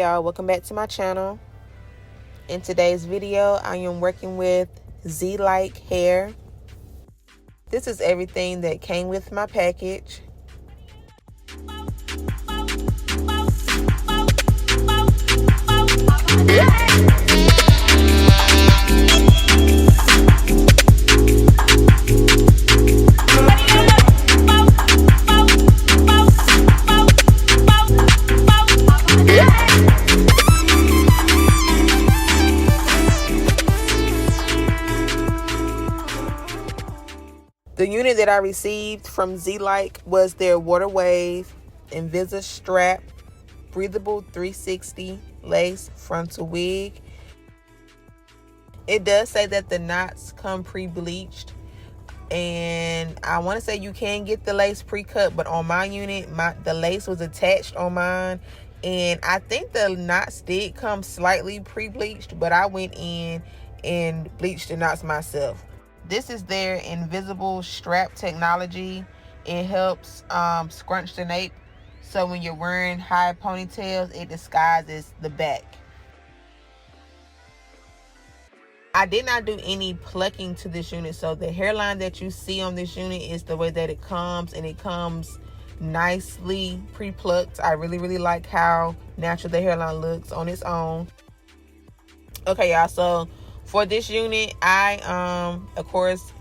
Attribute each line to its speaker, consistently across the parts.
Speaker 1: Hey y'all, welcome back to my channel. In today's video, I am working with Zlike hair. This is everything that came with my package. The unit that I received from Zlike was their Water Wave Invisi-Strap breathable 360 lace frontal wig. It does say that the knots come pre-bleached, and I want to say you can get the lace pre-cut, but on my unit, the lace was attached on mine, and I think the knots did come slightly pre-bleached, but I went in and bleached the knots myself. This is their invisible strap technology. It helps scrunch the nape, so when you're wearing high ponytails, it disguises the back. I did not do any plucking to this unit, so the hairline that you see on this unit is the way that it comes, and it comes nicely pre-plucked. I really like how natural the hairline looks on its own. Okay, y'all, so for this unit, I of course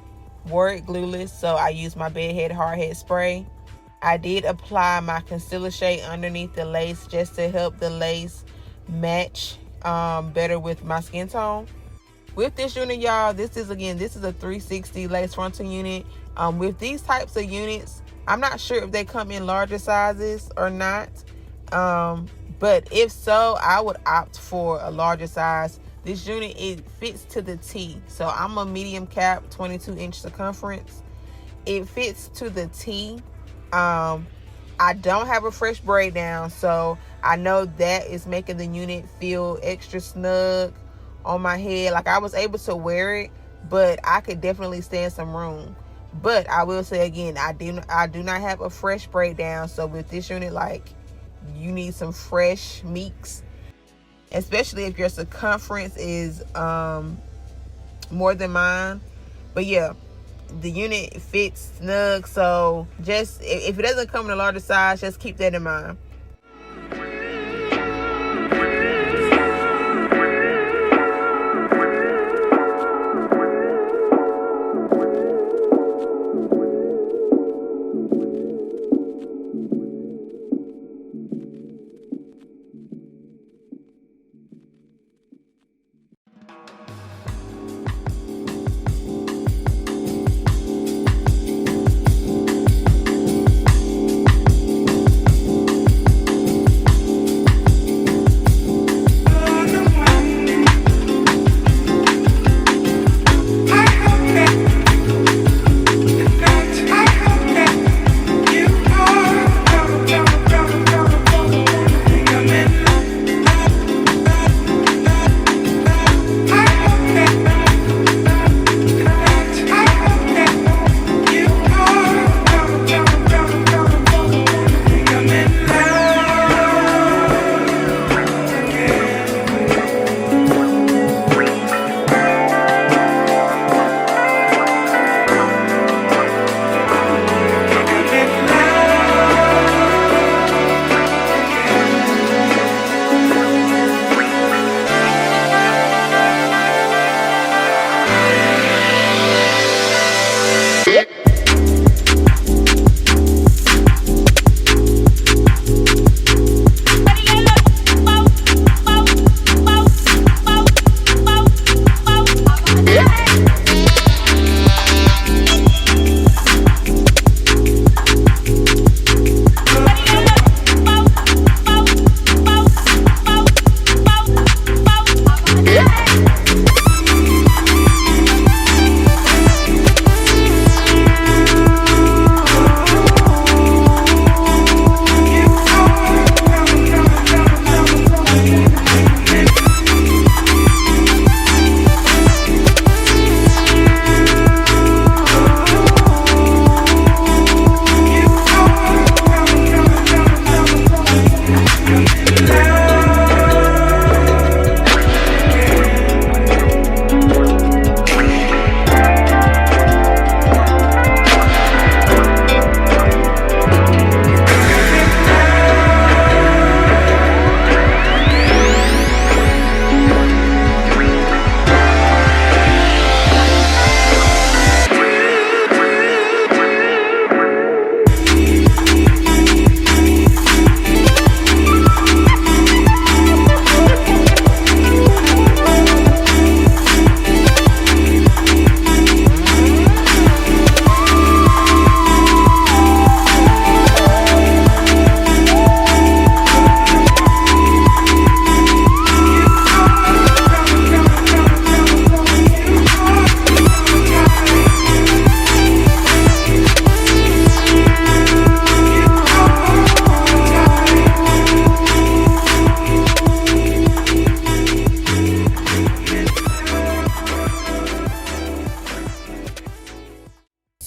Speaker 1: wore it glueless, so I used my bedhead hardhead spray. I did apply my concealer shade underneath the lace just to help the lace match better with my skin tone. With this unit, y'all, this is a 360 lace frontal unit. With these types of units, I'm not sure if they come in larger sizes or not, but if so, I would opt for a larger size. This unit, it fits to the T. So I'm a medium cap, 22-inch circumference. It fits to the T. I don't have a fresh braid down, so I know that is making the unit feel extra snug on my head. Like, I was able to wear it, but I could definitely stand some room. But I will say again, I do not have a fresh braid down. So with this unit, like, you need some fresh meeks, especially if your circumference is more than mine. But yeah, the unit fits snug, so just if it doesn't come in a larger size, just keep that in mind.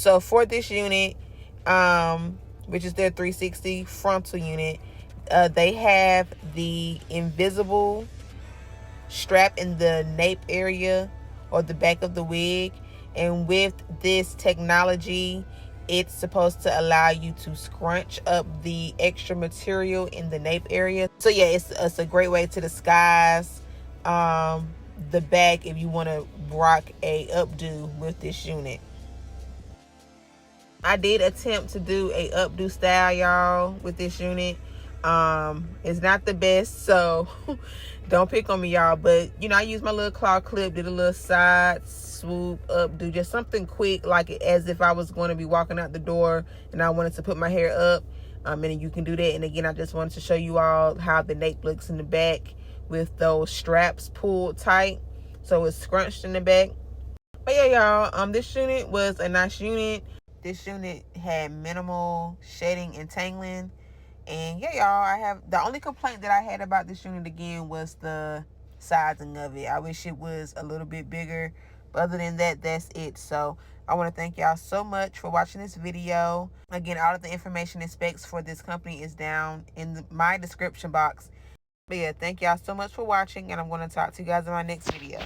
Speaker 1: So for this unit, which is their 360 frontal unit, they have the invisible strap in the nape area or the back of the wig. And with this technology, it's supposed to allow you to scrunch up the extra material in the nape area. So yeah, it's a great way to disguise the back if you want to rock a updo with this unit. I did attempt to do a updo style, y'all, with this unit. It's not the best, so don't pick on me, y'all. But you know, I used my little claw clip, did a little side swoop updo, just something quick, like as if I was going to be walking out the door and I wanted to put my hair up. And you can do that. And again, I just wanted to show you all how the nape looks in the back with those straps pulled tight, so it's scrunched in the back. But yeah, y'all, this unit was a nice unit. This unit had minimal shedding and tangling. And yeah, y'all, I have the only complaint that I had about this unit again was the sizing of it. I wish it was a little bit bigger, but other than that, that's it. So I want to thank y'all so much for watching this video. Again, all of the information and specs for this company is down in my description box. But yeah, thank y'all so much for watching, and I'm going to talk to you guys in my next video.